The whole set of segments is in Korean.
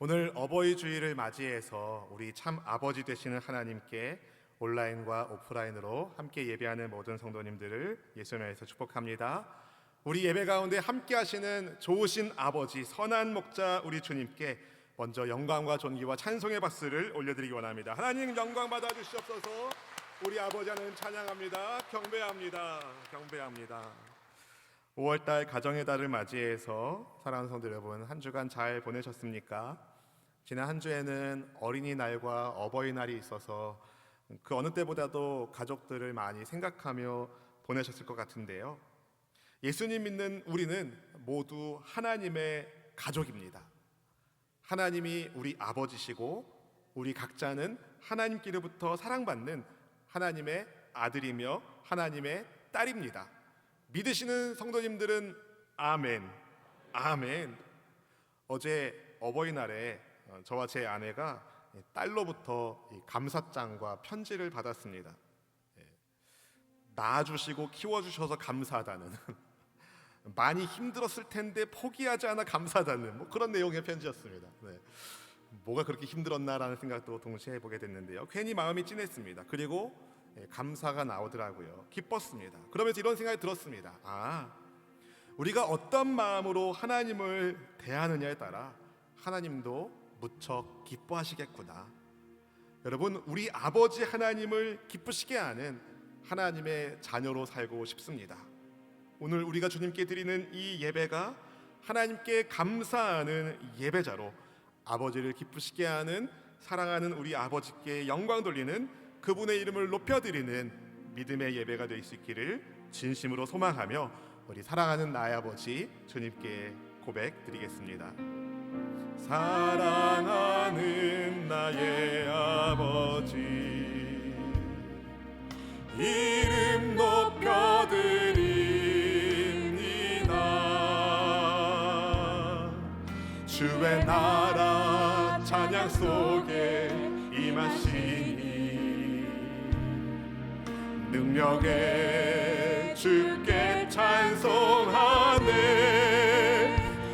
오늘 어버이 주일을 맞이해서 우리 참 아버지 되시는 하나님께 온라인과 오프라인으로 함께 예배하는 모든 성도님들을 예수님의 이름에서 축복합니다. 우리 예배 가운데 함께 하시는 좋으신 아버지 선한 목자 우리 주님께 먼저 영광과 존귀와 찬송의 박수를 올려드리기 원합니다. 하나님 영광 받아 주시옵소서. 우리 아버지 하나님 찬양합니다. 경배합니다. 5월달 가정의 달을 맞이해서 사랑하는 성도 여러분, 한 주간 잘 보내셨습니까? 지난 한 주에는 어린이날과 어버이날이 있어서 그 어느 때보다도 가족들을 많이 생각하며 보내셨을 것 같은데요. 예수님 믿는 우리는 모두 하나님의 가족입니다. 하나님이 우리 아버지시고 우리 각자는 하나님께로부터 사랑받는 하나님의 아들이며 하나님의 딸입니다. 믿으시는 성도님들은 아멘, 아멘. 어제 어버이날에 저와 제 아내가 딸로부터 감사장과 편지를 받았습니다. 낳아주시고 키워주셔서 감사하다는 많이 힘들었을 텐데 포기하지 않아 감사하다는 그런 내용의 편지였습니다. 뭐가 그렇게 힘들었나라는 생각도 동시에 해보게 됐는데요. 괜히 마음이 찐했습니다. 그리고 감사가 나오더라고요. 기뻤습니다. 그러면서 이런 생각이 들었습니다. 우리가 어떤 마음으로 하나님을 대하느냐에 따라 하나님도 무척 기뻐하시겠구나. 여러분, 우리 아버지 하나님을 기쁘시게 하는 하나님의 자녀로 살고 싶습니다. 오늘 우리가 주님께 드리는 이 예배가 하나님께 감사하는 예배자로 아버지를 기쁘시게 하는, 사랑하는 우리 아버지께 영광 돌리는, 그분의 이름을 높여드리는 믿음의 예배가 될 수 있기를 진심으로 소망하며 우리 사랑하는 나의 아버지 주님께 고백드리겠습니다. 사랑하는 나의 아버지, 이름 높여드립니다. 주의 나라 찬양 속에 임하시니 능력에 주께 찬송하네.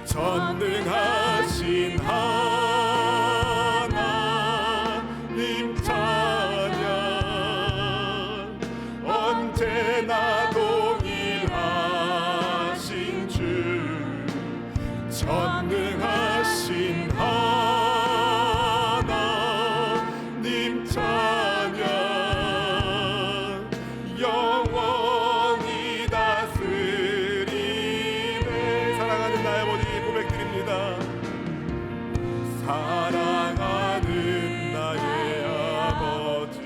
전능하신 하나님 찬양, 언제나 동일하신 주, 전능하신 하나님 찬양, 영원히 다스리네. 사랑하는 나의 아버지 고백드립니다. 사랑하는 나의 아버지,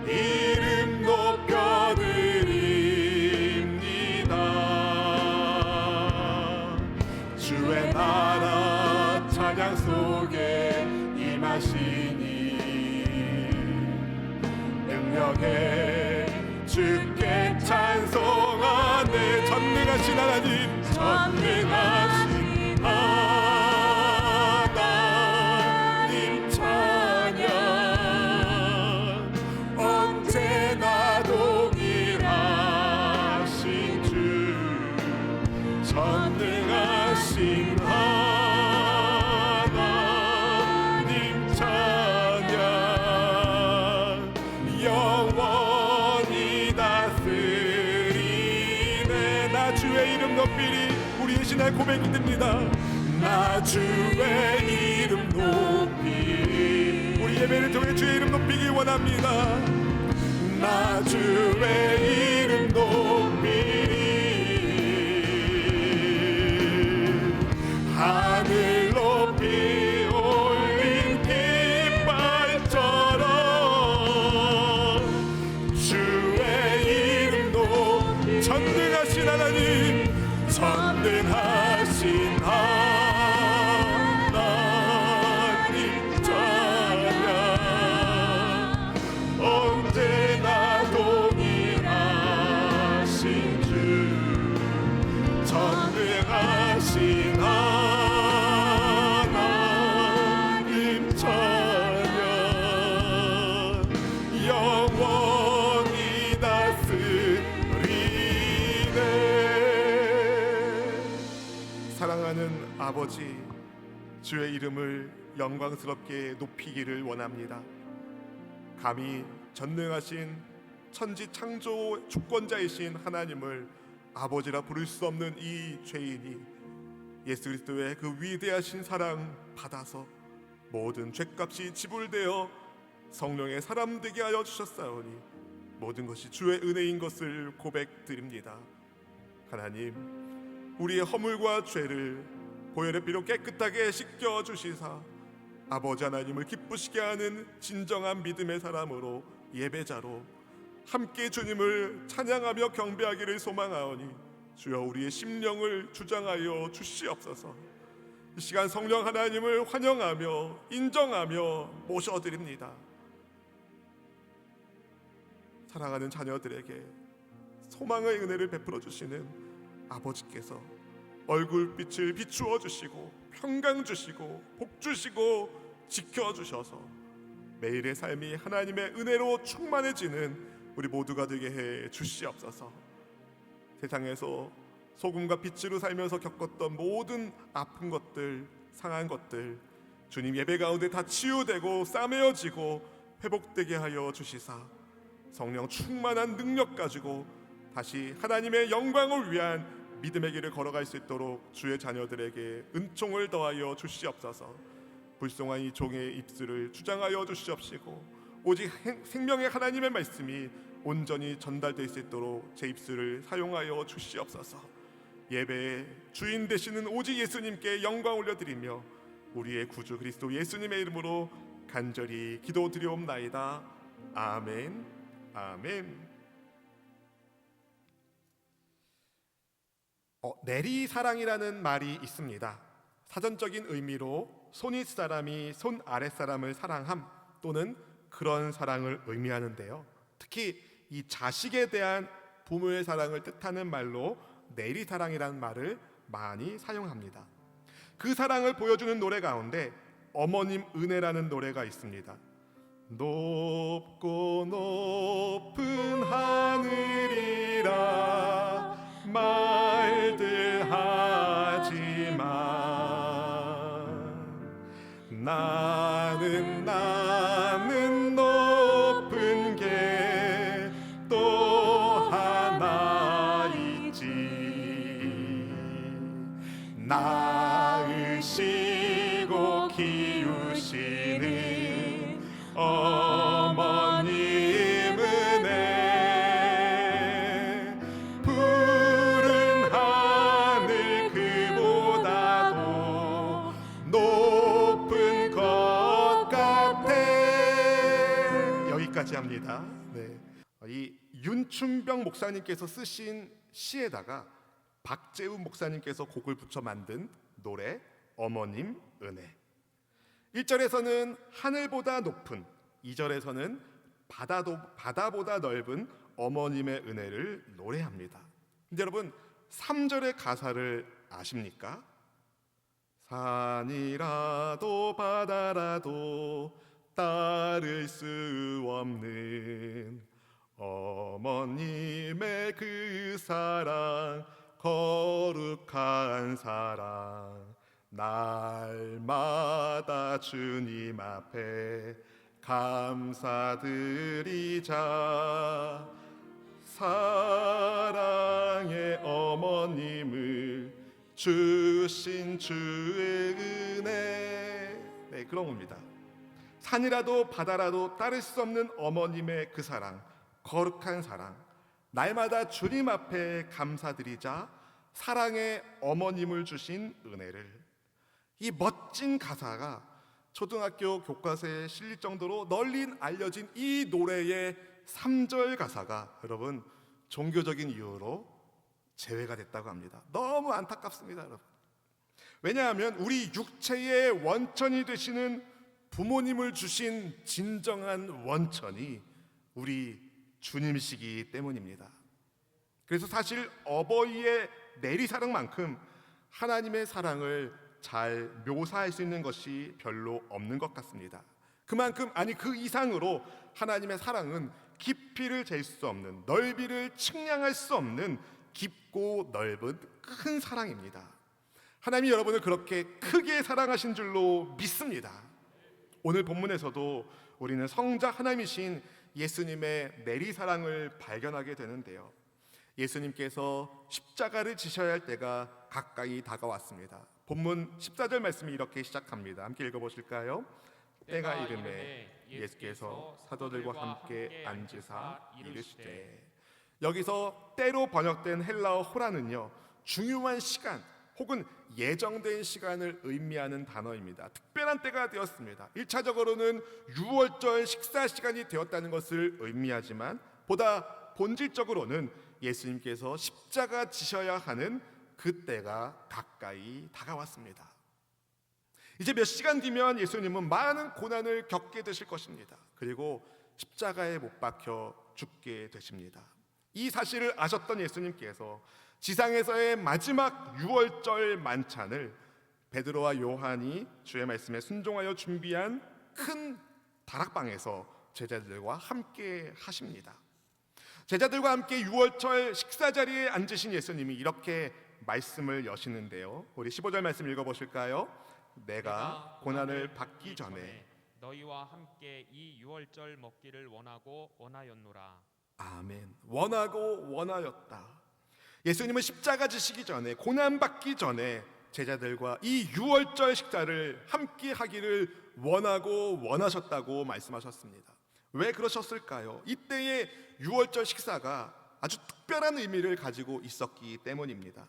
이름 높여드립니다. 주의 나라 찬양 속에 임하시니 능력에 주께 찬송하네. 전능하신 하나님, 전능하신 하나님 찬양, 언제나 동일하신 주, 전능하신 하나님 찬양, 영원히 다스리네. 나 주의 이름 높이리. 우리 이 신의 고백이 됩니다. 나 주의 이름 높이리. 우리 예배를 통해 주의 이름 높이기 원합니다. 나 주의 이름 높이리. 하늘 높이 올린 깃발처럼 주의 이름 높이. 전능하신 하나님, 전능하신 하나님 찬양, 언제나 동일하신 주, 전능하신 하나님 찬양, 영원히 다스리네. 사랑하는 아버지, 주의 이름을 영광스럽게 높이기를 원합니다. 감히 전능하신 천지 창조 주권자이신 하나님을 아버지라 부를 수 없는 이 죄인이 예수 그리스도의 그 위대하신 사랑 받아서 모든 죄값이 지불되어 성령의 사람 되게 하여 주셨사오니 모든 것이 주의 은혜인 것을 고백드립니다. 하나님, 우리의 허물과 죄를 보혈의 피로 깨끗하게 씻겨 주시사 아버지 하나님을 기쁘시게 하는 진정한 믿음의 사람으로, 예배자로 함께 주님을 찬양하며 경배하기를 소망하오니 주여 우리의 심령을 주장하여 주시옵소서. 이 시간 성령 하나님을 환영하며 인정하며 모셔드립니다. 사랑하는 자녀들에게 소망의 은혜를 베풀어 주시는 아버지께서 얼굴빛을 비추어 주시고 평강 주시고 복 주시고 지켜 주셔서 매일의 삶이 하나님의 은혜로 충만해지는 우리 모두가 되게 해 주시옵소서. 세상에서 소금과 빛으로 살면서 겪었던 모든 아픈 것들, 상한 것들 주님 예배 가운데 다 치유되고 싸매어지고 회복되게 하여 주시사 성령 충만한 능력 가지고 다시 하나님의 영광을 위한 믿음의 길을 걸어갈 수 있도록 주의 자녀들에게 은총을 더하여 주시옵소서. 불송한 이 종의 입술을 주장하여 주시옵시고 오직 생명의 하나님의 말씀이 온전히 전달될 수 있도록 제 입술을 사용하여 주시옵소서. 예배의 주인 되시는 오직 예수님께 영광 올려드리며 우리의 구주 그리스도 예수님의 이름으로 간절히 기도드리옵나이다. 아멘. 아멘. 내리사랑이라는 말이 있습니다. 사전적인 의미로 손윗사람이 손 아랫사람을 사랑함 또는 그런 사랑을 의미하는데요. 특히 이 자식에 대한 부모의 사랑을 뜻하는 말로 내리사랑이라는 말을 많이 사용합니다. 그 사랑을 보여주는 노래 가운데 어머님 은혜라는 노래가 있습니다. 높고 높은 하늘이라 말들 하지만 나는 높은 게 또 하나 있지. 낳으시고 키우시는 어머님 은혜 푸른 하늘 그보다도 높은 것 같아. 여기까지 합니다. 네. 이 윤춘병 목사님께서 쓰신 시에다가 박재훈 목사님께서 곡을 붙여 만든 노래 어머님 은혜. 1절에서는 하늘보다 높은, 2절에서는 바다보다 넓은 어머님의 은혜를 노래합니다. 근데 여러분 3절의 가사를 아십니까? 산이라도 바다라도 따를 수 없는 어머님의 그 사랑, 거룩한 사랑, 날마다 주님 앞에 감사드리자. 사랑의 어머님을 주신 주의 은혜. 네, 그런 겁니다. 산이라도 바다라도 따를 수 없는 어머님의 그 사랑, 거룩한 사랑, 날마다 주님 앞에 감사드리자. 사랑의 어머님을 주신 은혜를. 이 멋진 가사가 초등학교 교과서에 실릴 정도로 널리 알려진 이 노래의 3절 가사가 여러분 종교적인 이유로 제외가 됐다고 합니다. 너무 안타깝습니다, 여러분. 왜냐하면 우리 육체의 원천이 되시는 부모님을 주신 진정한 원천이 우리 주님이시기 때문입니다. 그래서 사실 어버이의 내리사랑만큼 하나님의 사랑을 잘 묘사할 수 있는 것이 별로 없는 것 같습니다. 그만큼, 아니 그 이상으로 하나님의 사랑은 깊이를 잴 수 없는, 넓이를 측량할 수 없는 깊고 넓은 큰 사랑입니다. 하나님이 여러분을 그렇게 크게 사랑하신 줄로 믿습니다. 오늘 본문에서도 우리는 성자 하나님이신 예수님의 내리사랑을 발견하게 되는데요, 예수님께서 십자가를 지셔야 할 때가 가까이 다가왔습니다. 본문 14절 말씀이 이렇게 시작합니다. 함께 읽어보실까요? 때가 이르매 예수께서 사도들과 함께 앉으사 이르시되. 여기서 때로 번역된 헬라어 호라는요, 중요한 시간 혹은 예정된 시간을 의미하는 단어입니다. 특별한 때가 되었습니다. 1차적으로는 유월절 식사 시간이 되었다는 것을 의미하지만 보다 본질적으로는 예수님께서 십자가 지셔야 하는 그 때가 가까이 다가왔습니다. 이제 몇 시간 뒤면 예수님은 많은 고난을 겪게 되실 것입니다. 그리고 십자가에 못 박혀 죽게 되십니다. 이 사실을 아셨던 예수님께서 지상에서의 마지막 유월절 만찬을 베드로와 요한이 주의 말씀에 순종하여 준비한 큰 다락방에서 제자들과 함께 하십니다. 제자들과 함께 유월절 식사 자리에 앉으신 예수님이 이렇게 말씀을 여시는데요, 우리 15절 말씀 읽어보실까요? 내가 고난을 받기 전에 너희와 함께 이 유월절 먹기를 원하였노라. 아멘. 원하였다. 예수님은 십자가 지시기 전에, 고난 받기 전에 제자들과 이 유월절 식사를 함께 하기를 원하셨다고 말씀하셨습니다. 왜 그러셨을까요? 이때의 유월절 식사가 아주 특별한 의미를 가지고 있었기 때문입니다.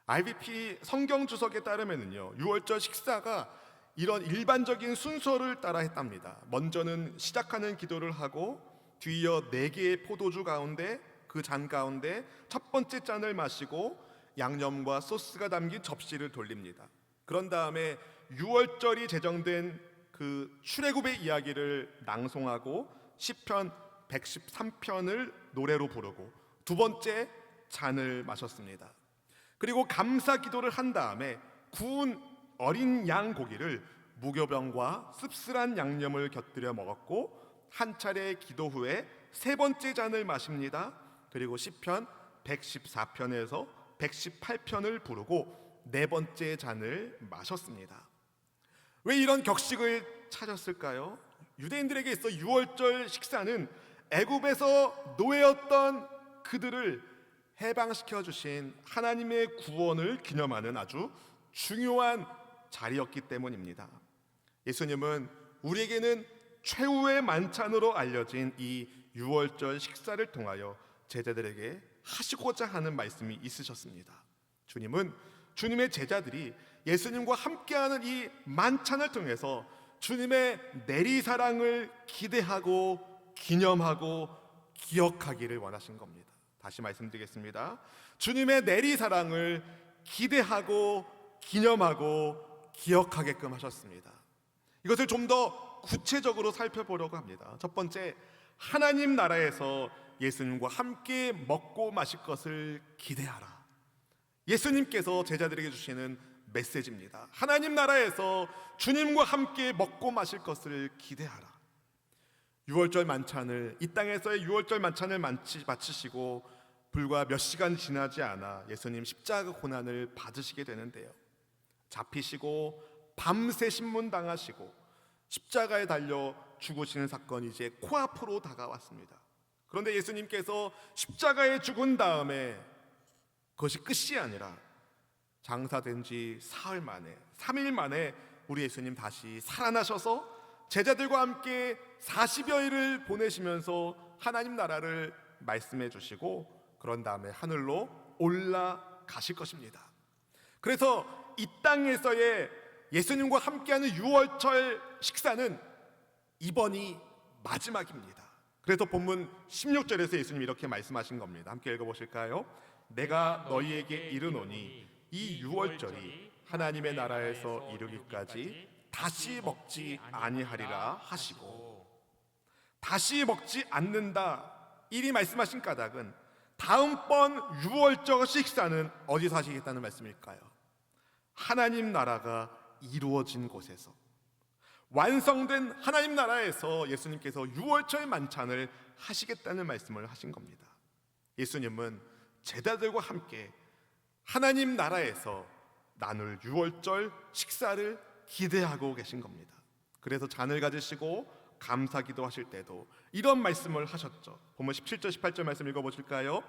IBP 성경 주석에 따르면요, 유월절 식사가 이런 일반적인 순서를 따라 했답니다. 먼저는 시작하는 기도를 하고 뒤이어 4개의 포도주 가운데, 그 잔 가운데 첫 번째 잔을 마시고 양념과 소스가 담긴 접시를 돌립니다. 그런 다음에 유월절이 제정된 그 출애굽의 이야기를 낭송하고 시편 113편을 노래로 부르고 두 번째 잔을 마셨습니다. 그리고 감사 기도를 한 다음에 구운 어린 양 고기를 무교병과 씁쓸한 양념을 곁들여 먹었고, 한 차례 기도 후에 세 번째 잔을 마십니다. 그리고 시편 114편에서 118편을 부르고 네 번째 잔을 마셨습니다. 왜 이런 격식을 차렸을까요? 유대인들에게 있어 유월절 식사는 애굽에서 노예였던 그들을 해방시켜 주신 하나님의 구원을 기념하는 아주 중요한 자리였기 때문입니다. 예수님은 우리에게는 최후의 만찬으로 알려진 이 유월절 식사를 통하여 제자들에게 하시고자 하는 말씀이 있으셨습니다. 주님은 주님의 제자들이 예수님과 함께하는 이 만찬을 통해서 주님의 내리사랑을 기대하고 기념하고 기억하기를 원하신 겁니다. 다시 말씀드리겠습니다. 주님의 내리사랑을 기대하고 기념하고 기억하게끔 하셨습니다. 이것을 좀 더 구체적으로 살펴보려고 합니다. 첫 번째, 하나님 나라에서 예수님과 함께 먹고 마실 것을 기대하라. 예수님께서 제자들에게 주시는 메시지입니다. 하나님 나라에서 주님과 함께 먹고 마실 것을 기대하라. 유월절 만찬을, 이 땅에서의 유월절 만찬을 마치시고 불과 몇 시간 지나지 않아 예수님 십자가 고난을 받으시게 되는데요, 잡히시고 밤새 신문당하시고 십자가에 달려 죽으시는 사건이 이제 코앞으로 다가왔습니다. 그런데 예수님께서 십자가에 죽은 다음에 그것이 끝이 아니라 장사된 지 사흘 만에, 3일 만에 우리 예수님 다시 살아나셔서 제자들과 함께 40여일을 보내시면서 하나님 나라를 말씀해 주시고 그런 다음에 하늘로 올라가실 것입니다. 그래서 이 땅에서의 예수님과 함께하는 유월절 식사는 이번이 마지막입니다. 그래서 본문 16절에서 예수님이 이렇게 말씀하신 겁니다. 함께 읽어보실까요? 내가 너희에게 이르노니 이 유월절이 하나님의 나라에서 이르기까지 다시 먹지 아니하리라 하시고, 다시 먹지 않는다 이리 말씀하신 까닭은 다음번 유월절 식사는 어디서 하시겠다는 말씀일까요? 하나님 나라가 이루어진 곳에서, 완성된 하나님 나라에서 예수님께서 유월절 만찬을 하시겠다는 말씀을 하신 겁니다. 예수님은 제자들과 함께 하나님 나라에서 나눌 유월절 식사를 기대하고 계신 겁니다. 그래서 잔을 가지시고 감사기도 하실 때도 이런 말씀을 하셨죠. 보면 17절 18절 말씀 읽어보실까요?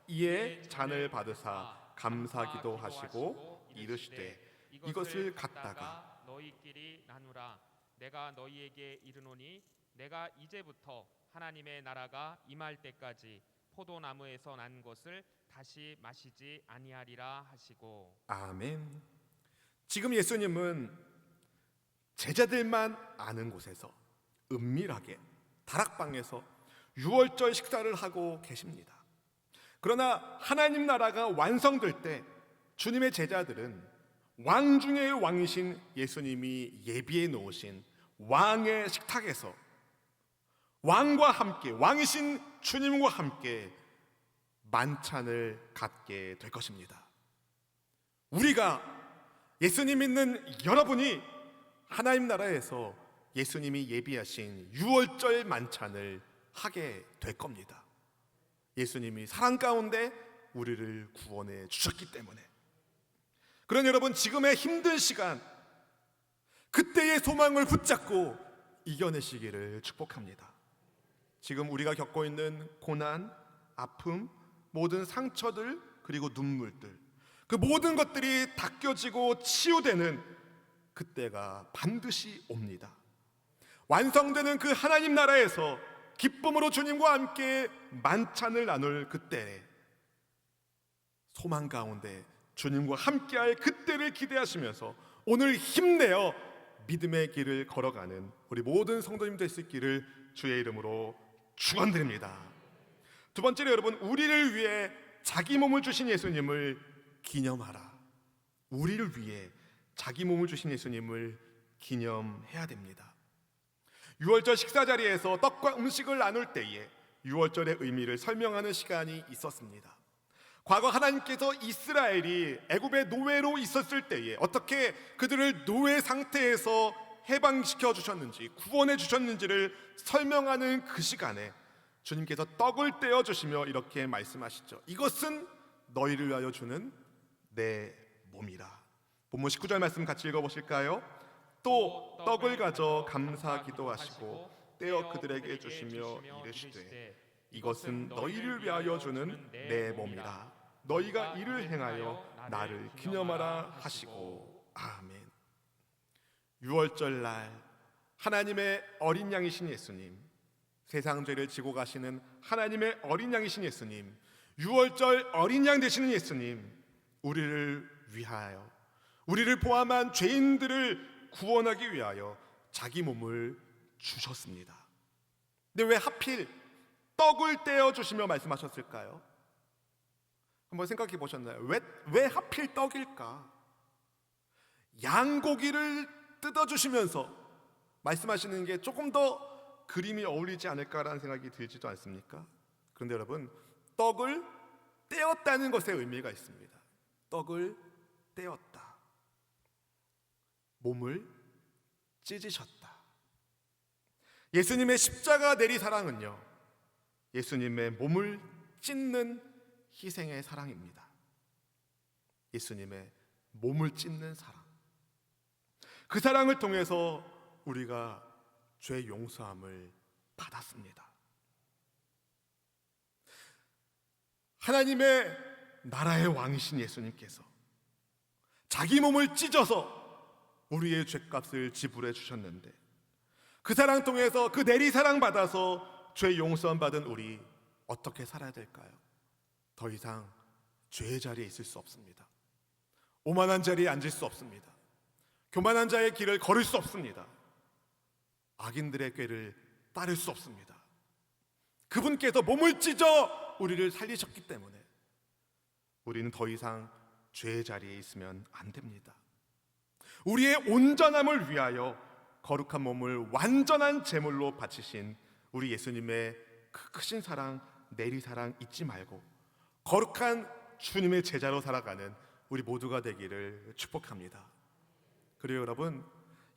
이에 잔을 받으사 감사기도 하시고 이르시되 이것을 갖다가 너희끼리 나누라. 내가 너희에게 이르노니 내가 이제부터 하나님의 나라가 임할 때까지 포도나무에서 난 것을 다시 마시지 아니하리라 하시고. 아멘. 지금 예수님은 제자들만 아는 곳에서 은밀하게 다락방에서 유월절 식사를 하고 계십니다. 그러나 하나님 나라가 완성될 때 주님의 제자들은 왕 중의 왕이신 예수님이 예비해 놓으신 왕의 식탁에서 왕과 함께, 왕이신 주님과 함께 만찬을 갖게 될 것입니다. 우리가, 예수님 믿는 여러분이 하나님 나라에서 예수님이 예비하신 유월절 만찬을 하게 될 겁니다. 예수님이 사랑 가운데 우리를 구원해 주셨기 때문에. 그런 여러분, 지금의 힘든 시간, 그때의 소망을 붙잡고 이겨내시기를 축복합니다. 지금 우리가 겪고 있는 고난, 아픔, 모든 상처들, 그리고 눈물들, 그 모든 것들이 닦여지고 치유되는 그때가 반드시 옵니다. 완성되는 그 하나님 나라에서 기쁨으로 주님과 함께 만찬을 나눌 그때, 소망 가운데 주님과 함께할 그때를 기대하시면서 오늘 힘내어 믿음의 길을 걸어가는 우리 모든 성도님 될 수 있기를 주의 이름으로 축원드립니다. 두 번째로 여러분, 우리를 위해 자기 몸을 주신 예수님을 기념하라. 우리를 위해 자기 몸을 주신 예수님을 기념해야 됩니다. 유월절 식사 자리에서 떡과 음식을 나눌 때에 유월절의 의미를 설명하는 시간이 있었습니다. 과거 하나님께서 이스라엘이 애굽의 노예로 있었을 때에 어떻게 그들을 노예 상태에서 해방시켜 주셨는지, 구원해 주셨는지를 설명하는 그 시간에 주님께서 떡을 떼어 주시며 이렇게 말씀하시죠. 이것은 너희를 위하여 주는 내 몸이라. 본문 19절 말씀 같이 읽어보실까요? 또 떡을 가져 감사 기도하시고 떼어 그들에게 주시며 이르시되 이것은 너희를 위하여 주는 내 몸이라. 너희가 이를 행하여 나를 기념하라 하시고. 아멘. 유월절 날 하나님의 어린 양이신 예수님, 세상 죄를 지고 가시는 하나님의 어린 양이신 예수님, 유월절 어린 양 되시는 예수님, 우리를 위하여, 우리를 포함한 죄인들을 구원하기 위하여 자기 몸을 주셨습니다. 근데 왜 하필 떡을 떼어 주시며 말씀하셨을까요? 한번 생각해 보셨나요? 왜 하필 떡일까? 양고기를 뜯어 주시면서 말씀하시는 게 조금 더 그림이 어울리지 않을까라는 생각이 들지도 않습니까? 그런데 여러분, 떡을 떼었다는 것에 의미가 있습니다. 떡을 떼었다. 몸을 찢으셨다. 예수님의 십자가 내리 사랑은요, 예수님의 몸을 찢는 희생의 사랑입니다. 예수님의 몸을 찢는 사랑. 그 사랑을 통해서 우리가 죄 용서함을 받았습니다. 하나님의 나라의 왕이신 예수님께서 자기 몸을 찢어서 우리의 죄값을 지불해 주셨는데, 그 사랑 통해서, 그 내리 사랑 받아서 죄 용서함 받은 우리 어떻게 살아야 될까요? 더 이상 죄의 자리에 있을 수 없습니다. 오만한 자리에 앉을 수 없습니다. 교만한 자의 길을 걸을 수 없습니다. 악인들의 꾀를 따를 수 없습니다. 그분께서 몸을 찢어 우리를 살리셨기 때문에 우리는 더 이상 죄의 자리에 있으면 안 됩니다. 우리의 온전함을 위하여 거룩한 몸을 완전한 제물로 바치신 우리 예수님의 그 크신 사랑, 내리사랑 잊지 말고 거룩한 주님의 제자로 살아가는 우리 모두가 되기를 축복합니다. 그리고 여러분,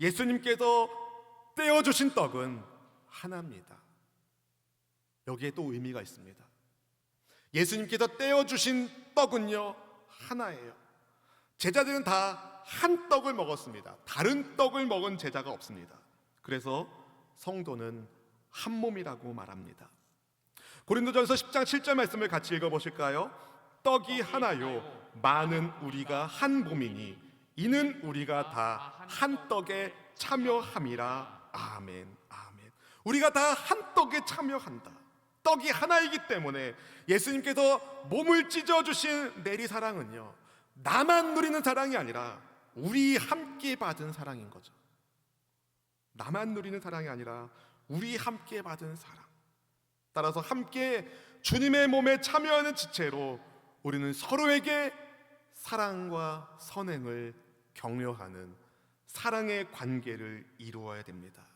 예수님께서 떼어주신 떡은 하나입니다. 여기에 또 의미가 있습니다. 예수님께서 떼어주신 떡은요, 하나예요. 제자들은 다 한 떡을 먹었습니다. 다른 떡을 먹은 제자가 없습니다. 그래서 성도는 한 몸이라고 말합니다. 고린도전서 10장 7절 말씀을 같이 읽어보실까요? 떡이 하나요 많은 우리가 한 몸이니 이는 우리가 다 한 떡에 참여함이라. 아멘, 아멘. 우리가 다 한 떡에 참여한다. 떡이 하나이기 때문에 예수님께서 몸을 찢어주신 내리사랑은요, 나만 누리는 사랑이 아니라 우리 함께 받은 사랑인 거죠. 나만 누리는 사랑이 아니라 우리 함께 받은 사랑. 따라서 함께 주님의 몸에 참여하는 지체로 우리는 서로에게 사랑과 선행을 격려하는 사랑의 관계를 이루어야 됩니다.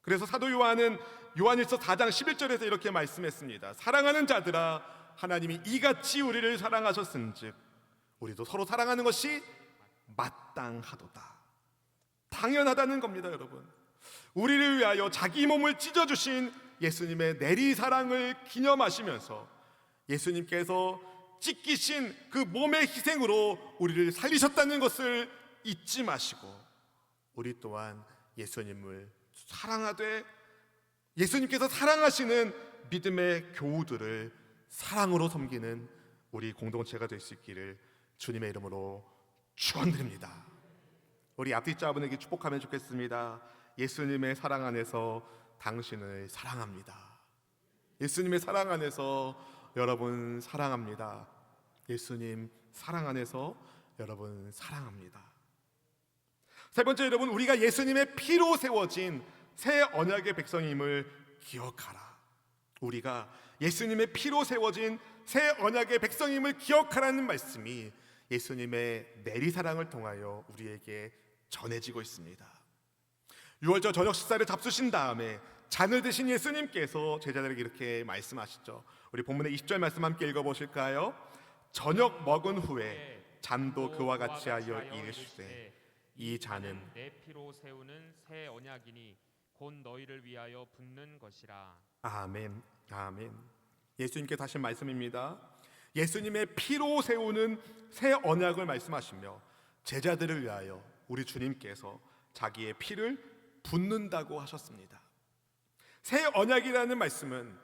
그래서 사도 요한은 요한일서 4장 11절에서 이렇게 말씀했습니다. 사랑하는 자들아, 하나님이 이같이 우리를 사랑하셨은즉 우리도 서로 사랑하는 것이 마땅하도다. 당연하다는 겁니다, 여러분. 우리를 위하여 자기 몸을 찢어주신 예수님의 내리사랑을 기념하시면서 예수님께서 찢기신 그 몸의 희생으로 우리를 살리셨다는 것을 잊지 마시고, 우리 또한 예수님을 사랑하되 예수님께서 사랑하시는 믿음의 교우들을 사랑으로 섬기는 우리 공동체가 될 수 있기를 주님의 이름으로 축원드립니다. 우리 앞뒤 자분에게 축복하면 좋겠습니다. 예수님의 사랑 안에서 당신을 사랑합니다. 예수님의 사랑 안에서 여러분 사랑합니다. 예수님 사랑 안에서 여러분 사랑합니다. 세 번째, 여러분, 우리가 예수님의 피로 세워진 새 언약의 백성임을 기억하라. 우리가 예수님의 피로 세워진 새 언약의 백성임을 기억하라는 말씀이 예수님의 내리사랑을 통하여 우리에게 전해지고 있습니다. 유월절 저녁 식사를 잡수신 다음에 잔을 드신 예수님께서 제자들에게 이렇게 말씀하시죠. 우리 본문의 20절 말씀 함께 읽어보실까요? 저녁 먹은 후에 잔도 그와 같이 하여 이르시되 이 잔은 내 피로 세우는 새 언약이니 곧 너희를 위하여 붓는 것이라. 아멘, 아멘. 예수님께서 하신 말씀입니다. 예수님의 피로 세우는 새 언약을 말씀하시며 제자들을 위하여 우리 주님께서 자기의 피를 붓는다고 하셨습니다. 새 언약이라는 말씀은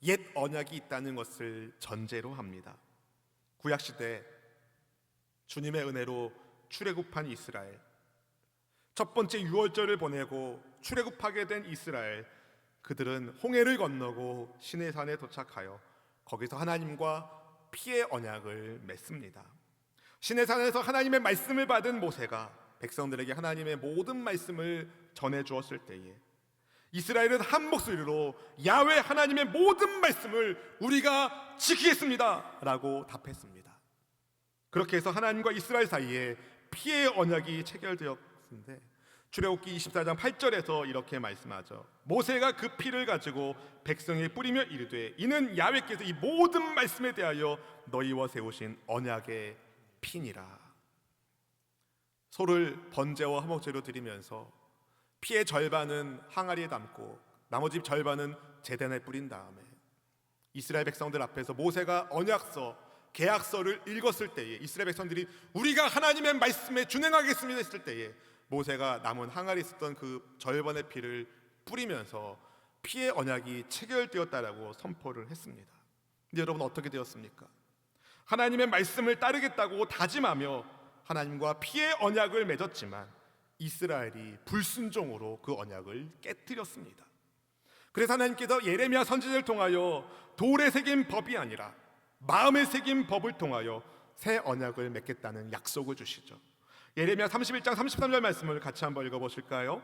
옛 언약이 있다는 것을 전제로 합니다. 구약시대 주님의 은혜로 출애굽한 이스라엘, 첫 번째 유월절을 보내고 출애굽하게 된 이스라엘, 그들은 홍해를 건너고 시내산에 도착하여 거기서 하나님과 피의 언약을 맺습니다. 시내산에서 하나님의 말씀을 받은 모세가 백성들에게 하나님의 모든 말씀을 전해 주었을 때에 이스라엘은 한 목소리로 야훼 하나님의 모든 말씀을 우리가 지키겠습니다 라고 답했습니다. 그렇게 해서 하나님과 이스라엘 사이에 피의 언약이 체결되었는데 출애굽기 24장 8절에서 이렇게 말씀하죠. 모세가 그 피를 가지고 백성에 뿌리며 이르되 이는 야훼께서 이 모든 말씀에 대하여 너희와 세우신 언약의 피니라. 소를 번제와 화목제로 드리면서 피의 절반은 항아리에 담고 나머지 절반은 제단에 뿌린 다음에 이스라엘 백성들 앞에서 모세가 언약서, 계약서를 읽었을 때에 이스라엘 백성들이 우리가 하나님의 말씀에 준행하겠습니다 했을 때에 모세가 남은 항아리에 있었던 그 절반의 피를 뿌리면서 피의 언약이 체결되었다라고 선포를 했습니다. 근데 여러분 어떻게 되었습니까? 하나님의 말씀을 따르겠다고 다짐하며 하나님과 피의 언약을 맺었지만 이스라엘이 불순종으로 그 언약을 깨뜨렸습니다. 그래서 하나님께서 예레미야 선지자를 통하여 돌에 새긴 법이 아니라 마음에 새긴 법을 통하여 새 언약을 맺겠다는 약속을 주시죠. 예레미야 31장 33절 말씀을 같이 한번 읽어보실까요?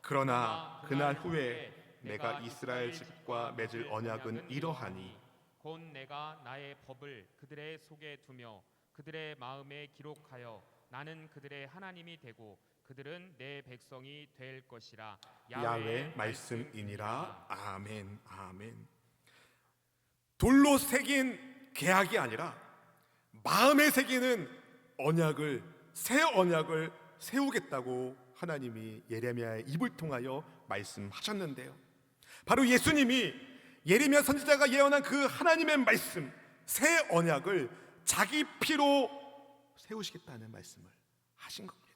그러나 그날 후에 내가 이스라엘 집과 맺을 언약은 이러하니 곧 내가 나의 법을 그들의 속에 두며 그들의 마음에 기록하여 나는 그들의 하나님이 되고 그들은 내 백성이 될 것이라. 야훼 말씀이니라. 아멘, 아멘. 돌로 새긴 계약이 아니라 마음에 새기는 언약을, 새 언약을 세우겠다고 하나님이 예레미야의 입을 통하여 말씀하셨는데요, 바로 예수님이 예레미야 선지자가 예언한 그 하나님의 말씀, 새 언약을 자기 피로 세우시겠다는 말씀을 하신 겁니다.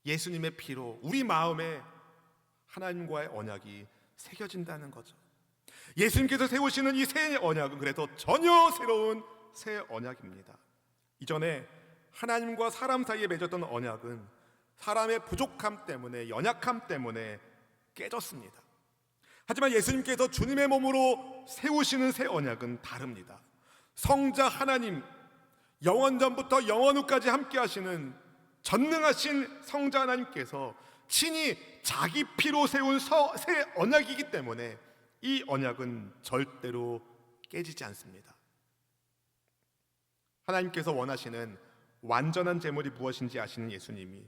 예수님의 피로 우리 마음에 하나님과의 언약이 새겨진다는 거죠. 예수님께서 세우시는 이 새 언약은 그래서 전혀 새로운 새 언약입니다. 이전에 하나님과 사람 사이에 맺었던 언약은 사람의 부족함 때문에, 연약함 때문에 깨졌습니다. 하지만 예수님께서 주님의 몸으로 세우시는 새 언약은 다릅니다. 성자 하나님, 영원전부터 영원후까지 함께 하시는 전능하신 성자 하나님께서 친히 자기 피로 세운 새 언약이기 때문에 이 언약은 절대로 깨지지 않습니다. 하나님께서 원하시는 완전한 제물이 무엇인지 아시는 예수님이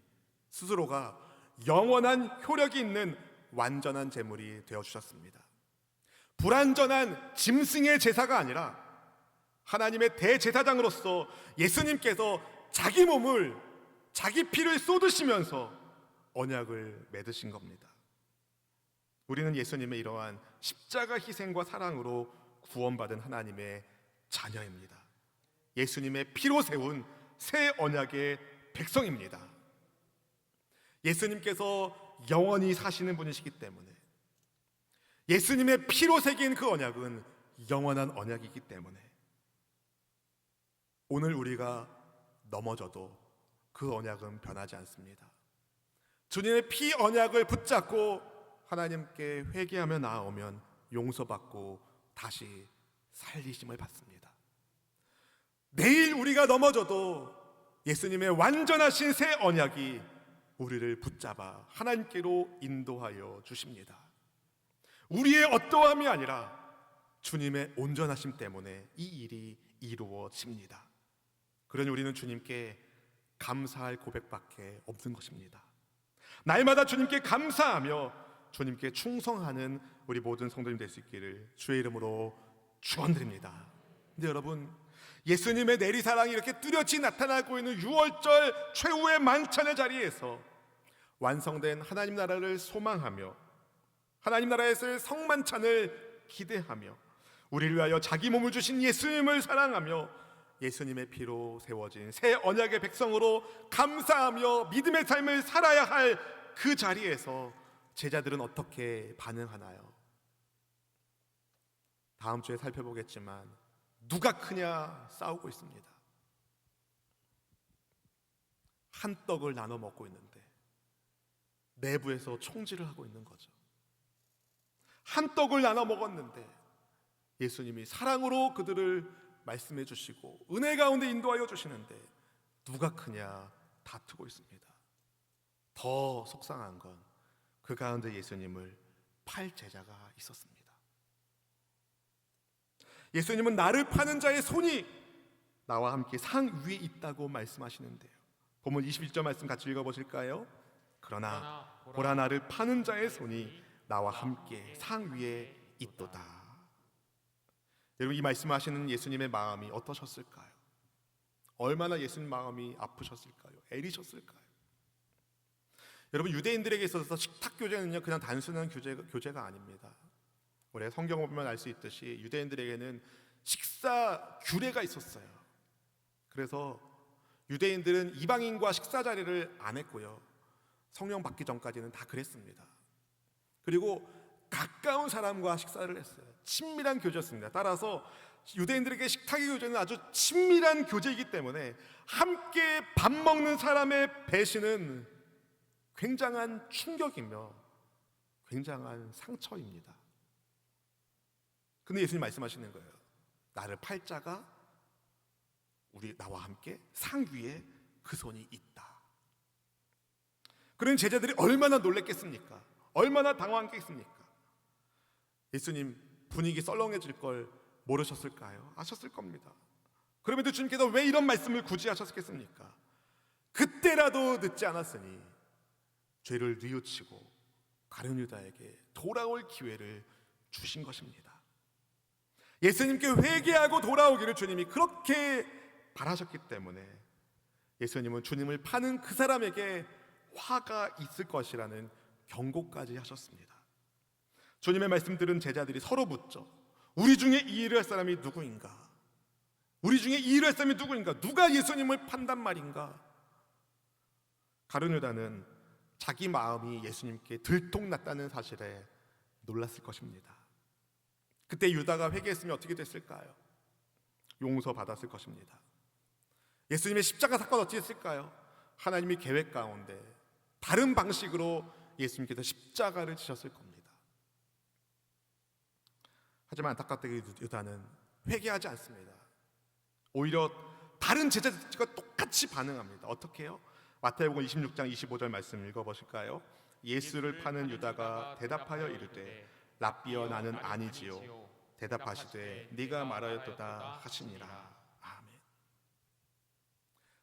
스스로가 영원한 효력이 있는 완전한 제물이 되어주셨습니다. 불완전한 짐승의 제사가 아니라 하나님의 대제사장으로서 예수님께서 자기 몸을, 자기 피를 쏟으시면서 언약을 맺으신 겁니다. 우리는 예수님의 이러한 십자가 희생과 사랑으로 구원받은 하나님의 자녀입니다. 예수님의 피로 세운 새 언약의 백성입니다. 예수님께서 영원히 사시는 분이시기 때문에, 예수님의 피로 새긴 그 언약은 영원한 언약이기 때문에 오늘 우리가 넘어져도 그 언약은 변하지 않습니다. 주님의 피 언약을 붙잡고 하나님께 회개하며 나아오면 용서받고 다시 살리심을 받습니다. 내일 우리가 넘어져도 예수님의 완전하신 새 언약이 우리를 붙잡아 하나님께로 인도하여 주십니다. 우리의 어떠함이 아니라 주님의 온전하심 때문에 이 일이 이루어집니다. 그러니 우리는 주님께 감사할 고백밖에 없는 것입니다. 날마다 주님께 감사하며 주님께 충성하는 우리 모든 성도님 될 수 있기를 주의 이름으로 축원드립니다. 근데 여러분, 예수님의 내리사랑이 이렇게 뚜렷이 나타나고 있는 6월절 최후의 만찬의 자리에서 완성된 하나님 나라를 소망하며 하나님 나라에서의 성만찬을 기대하며 우리를 위하여 자기 몸을 주신 예수님을 사랑하며 예수님의 피로 세워진 새 언약의 백성으로 감사하며 믿음의 삶을 살아야 할 그 자리에서 제자들은 어떻게 반응하나요? 다음 주에 살펴보겠지만 누가 크냐 싸우고 있습니다. 한 떡을 나눠 먹고 있는데 내부에서 총질을 하고 있는 거죠. 한 떡을 나눠 먹었는데 예수님이 사랑으로 그들을 말씀해 주시고 은혜 가운데 인도하여 주시는데 누가 크냐 다투고 있습니다. 더 속상한 건 그 가운데 예수님을 팔 제자가 있었습니다. 예수님은 나를 파는 자의 손이 나와 함께 상 위에 있다고 말씀하시는데요. 본문 21절 말씀 같이 읽어보실까요? 그러나 보라 나를 파는 자의 손이 나와 함께 상 위에 있도다. 여러분, 이 말씀하시는 예수님의 마음이 어떠셨을까요? 얼마나 예수님 마음이 아프셨을까요? 애리셨을까요? 여러분, 유대인들에게 있어서 식탁 교제는요 그냥 단순한 교제가 아닙니다. 우리가 성경을 보면 알 수 있듯이 유대인들에게는 식사 규례가 있었어요. 그래서 유대인들은 이방인과 식사 자리를 안 했고요, 성령 받기 전까지는 다 그랬습니다. 그리고 가까운 사람과 식사를 했어요. 친밀한 교제였습니다. 따라서 유대인들에게 식탁의 교제는 아주 친밀한 교제이기 때문에 함께 밥 먹는 사람의 배신은 굉장한 충격이며 굉장한 상처입니다. 근데 예수님 말씀하시는 거예요. 나를 팔 자가 나와 함께 상 위에 그 손이 있다. 그런 제자들이 얼마나 놀랬겠습니까? 얼마나 당황했겠습니까? 예수님 분위기 썰렁해질 걸 모르셨을까요? 아셨을 겁니다. 그럼에도 주님께서 왜 이런 말씀을 굳이 하셨겠습니까? 그때라도 늦지 않았으니 죄를 뉘우치고 가룟 유다에게 돌아올 기회를 주신 것입니다. 예수님께 회개하고 돌아오기를 주님이 그렇게 바라셨기 때문에 예수님은 주님을 파는 그 사람에게 화가 있을 것이라는 경고까지 하셨습니다. 주님의 말씀 들은 제자들이 서로 묻죠. 우리 중에 이 일을 할 사람이 누구인가? 우리 중에 이 일을 했으면 누구인가? 누가 예수님을 판단 말인가? 가룟 유다는 자기 마음이 예수님께 들통났다는 사실에 놀랐을 것입니다. 그때 유다가 회개했으면 어떻게 됐을까요? 용서받았을 것입니다. 예수님의 십자가 사건 어떻게 했을까요? 하나님의 계획 가운데 다른 방식으로 예수님께서 십자가를 지셨을 겁니다. 하지만 안타깝게 유다는 회개하지 않습니다. 오히려 다른 제자들과 똑같이 반응합니다. 어떻게 해요? 마태복음 26장 25절 말씀 읽어보실까요? 예수를 파는 유다가 대답하여 이르되 랍비여 나는 아니지요. 대답하시되 네가 말하였도다 하시니라. 아멘.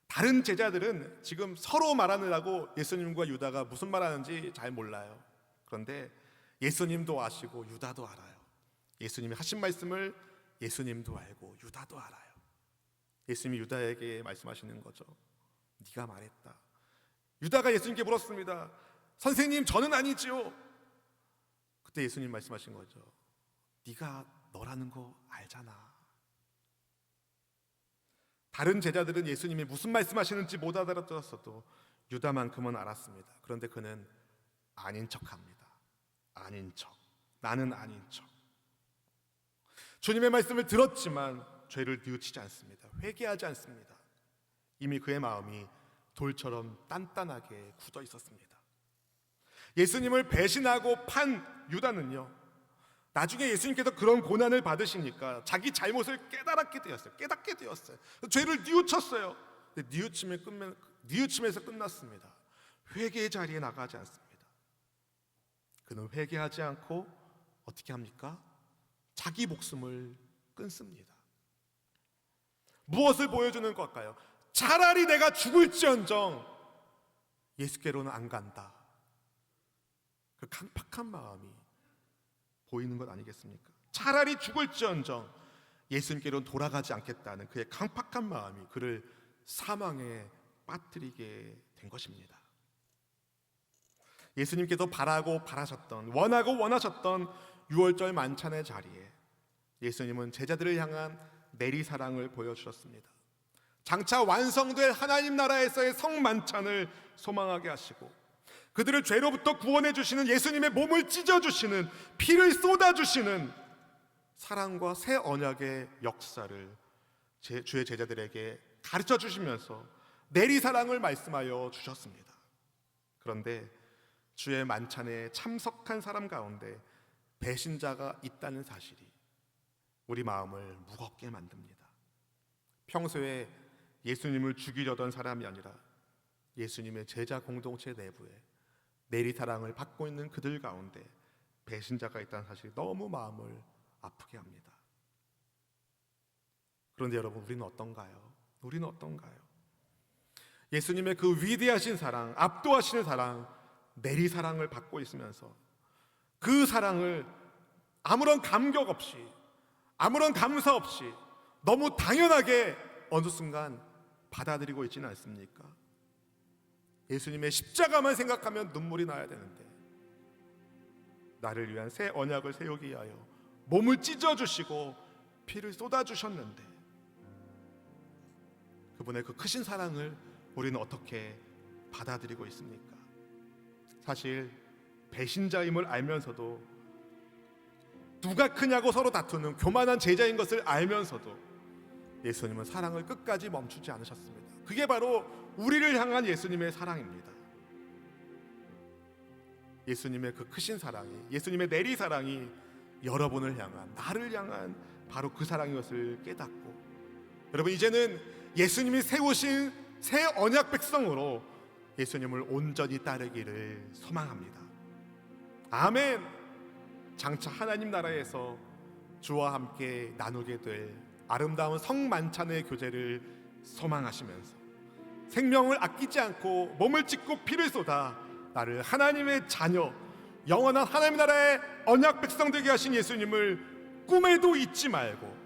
다른 제자들은 지금 서로 말하느라고 예수님과 유다가 무슨 말하는지 잘 몰라요. 그런데 예수님도 아시고 유다도 알아요. 예수님이 하신 말씀을 예수님도 알고 유다도 알아요. 예수님이 유다에게 말씀하시는 거죠. 네가 말했다. 유다가 예수님께 물었습니다. 선생님, 저는 아니지요. 그때 예수님 말씀하신 거죠. 네가 너라는 거 알잖아. 다른 제자들은 예수님이 무슨 말씀하시는지 못 알아들었어도 유다만큼은 알았습니다. 그런데 그는 아닌 척합니다. 아닌 척. 나는 아닌 척. 주님의 말씀을 들었지만 죄를 뉘우치지 않습니다. 회개하지 않습니다. 이미 그의 마음이 돌처럼 단단하게 굳어 있었습니다. 예수님을 배신하고 판 유다는요, 나중에 예수님께서 그런 고난을 받으시니까 자기 잘못을 깨닫게 되었어요. 죄를 뉘우쳤어요. 근데 뉘우침에서 끝났습니다. 회개의 자리에 나가지 않습니다. 그는 회개하지 않고 어떻게 합니까? 자기 목숨을 끊습니다. 무엇을 보여주는 걸까요? 차라리 내가 죽을지언정 예수께로는 안 간다. 그 강팍한 마음이 보이는 것 아니겠습니까? 차라리 죽을지언정 예수님께로는 돌아가지 않겠다는 그의 강팍한 마음이 그를 사망에 빠뜨리게 된 것입니다. 예수님께서 바라고 바라셨던, 원하고 원하셨던 6월절 만찬의 자리에 예수님은 제자들을 향한 내리사랑을 보여주셨습니다. 장차 완성될 하나님 나라에서의 성만찬을 소망하게 하시고 그들을 죄로부터 구원해 주시는 예수님의 몸을 찢어주시는, 피를 쏟아주시는 사랑과 새 언약의 역사를 주의 제자들에게 가르쳐 주시면서 내리사랑을 말씀하여 주셨습니다. 그런데 주의 만찬에 참석한 사람 가운데 배신자가 있다는 사실이 우리 마음을 무겁게 만듭니다. 평소에 예수님을 죽이려던 사람이 아니라 예수님의 제자 공동체 내부에 내리사랑을 받고 있는 그들 가운데 배신자가 있다는 사실이 너무 마음을 아프게 합니다. 그런데 여러분, 우리는 어떤가요? 예수님의 그 위대하신 사랑, 압도하시는 사랑, 내리사랑을 받고 있으면서 그 사랑을 아무런 감격 없이, 아무런 감사 없이 너무 당연하게 어느 순간 받아들이고 있지는 않습니까? 예수님의 십자가만 생각하면 눈물이 나야 되는데 나를 위한 새 언약을 세우기 위하여 몸을 찢어주시고 피를 쏟아주셨는데 그분의 그 크신 사랑을 우리는 어떻게 받아들이고 있습니까? 사실 배신자임을 알면서도 누가 크냐고 서로 다투는 교만한 제자인 것을 알면서도 예수님은 사랑을 끝까지 멈추지 않으셨습니다. 그게 바로 우리를 향한 예수님의 사랑입니다. 예수님의 그 크신 사랑이, 예수님의 내리사랑이 여러분을 향한, 나를 향한 바로 그 사랑인 것을 깨닫고 여러분, 이제는 예수님이 세우신 새 언약 백성으로 예수님을 온전히 따르기를 소망합니다. 아멘. 장차 하나님 나라에서 주와 함께 나누게 될 아름다운 성만찬의 교제를 소망하시면서 생명을 아끼지 않고 몸을 찢고 피를 쏟아 나를 하나님의 자녀, 영원한 하나님 나라의 언약 백성 되게 하신 예수님을 꿈에도 잊지 말고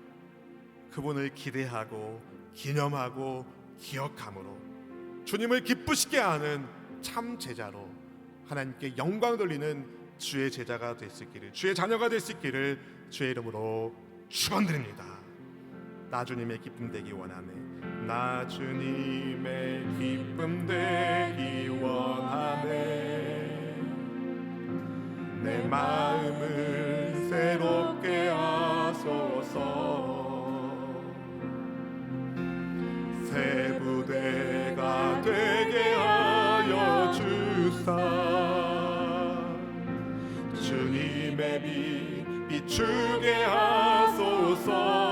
그분을 기대하고 기념하고 기억함으로 주님을 기쁘시게 하는 참 제자로 하나님께 영광 돌리는 주의 제자가 될 수 있기를, 주의 자녀가 될 수 있기를 주의 이름으로 축원드립니다. 나 주님의 기쁨 되기 원하네. 나 주님의 기쁨 되기 원하네. 내 마음을 새롭게 하소서. 새 부대가 되게 하여 주사. 주님의 빛 비추게 하소서.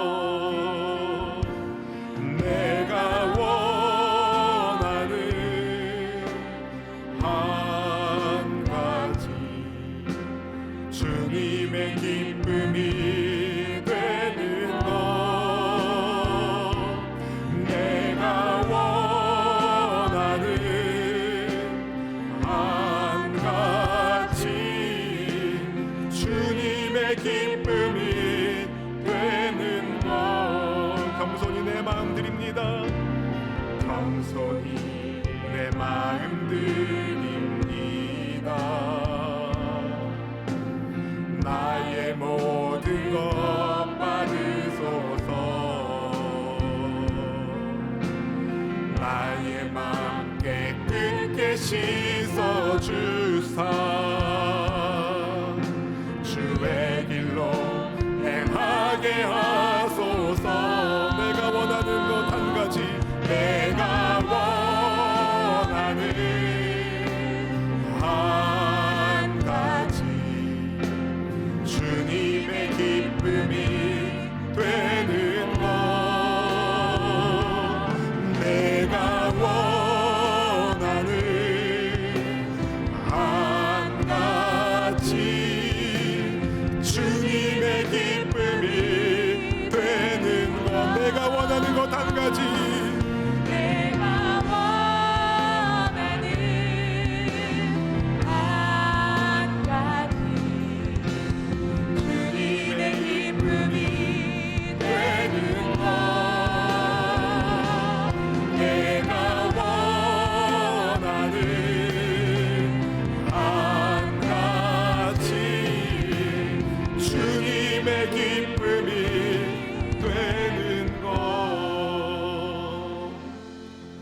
내가 원하는 한 가지 주님의 기쁨이 되는 것. 내가 원하는 한 가지 주님의 기쁨이 되는 것. 겸손히 내 마음 드립니다. 겸손히 내 마음 드립니다. 나의 모든 것 받으소서. 나의 마음 깨끗게 씻어주사. 주의 길로 행하게 하소서. 내가 원하는 것 한 가지. 내가 원하는 한 가지 주님의 기쁨이 되는 것. 내가 원하는 한 가지 주님의 기쁨이 되는 것. 내가 원하는 것 한 가지.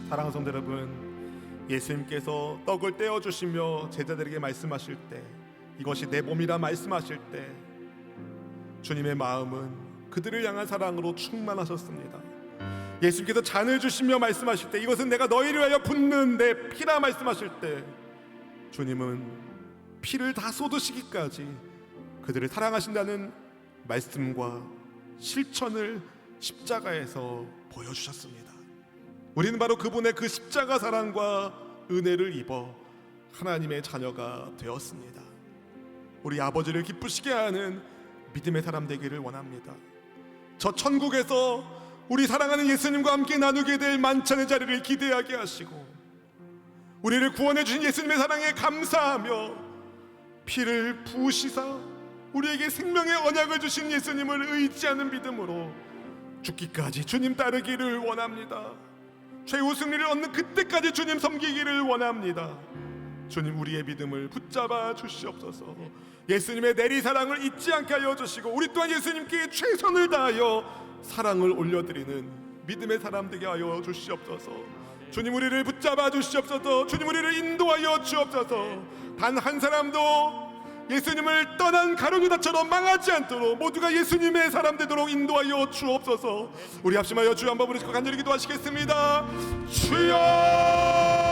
사랑하는 성도 여러분, 예수님께서 떡을 떼어주시며 제자들에게 말씀하실 때, 이것이 내 몸이라 말씀하실 때 주님의 마음은 그들을 향한 사랑으로 충만하셨습니다. 예수님께서 잔을 주시며 말씀하실 때, 이것은 내가 너희를 위하여 붓는 내 피라 말씀하실 때 주님은 피를 다 쏟으시기까지 그들을 사랑하신다는 말씀과 실천을 십자가에서 보여주셨습니다. 우리는 바로 그분의 그 십자가 사랑과 은혜를 입어 하나님의 자녀가 되었습니다. 우리 아버지를 기쁘시게 하는 믿음의 사람 되기를 원합니다. 저 천국에서 우리 사랑하는 예수님과 함께 나누게 될 만찬의 자리를 기대하게 하시고, 우리를 구원해 주신 예수님의 사랑에 감사하며 피를 부으시사 우리에게 생명의 언약을 주신 예수님을 의지하는 믿음으로 죽기까지 주님 따르기를 원합니다. 최후 승리를 얻는 그때까지 주님 섬기기를 원합니다. 주님, 우리의 믿음을 붙잡아 주시옵소서. 예수님의 내리사랑을 잊지 않게 하여 주시고, 우리 또한 예수님께 최선을 다하여 사랑을 올려드리는 믿음의 사람 되게 하여 주시옵소서. 주님, 우리를 붙잡아 주시옵소서. 주님, 우리를 인도하여 주옵소서. 단 한 사람도 예수님을 떠난 가룟유다처럼 망하지 않도록 모두가 예수님의 사람 되도록 인도하여 주옵소서. 우리 합심하여 주 한번 부르시고 간절히 기도하시겠습니다. 주여!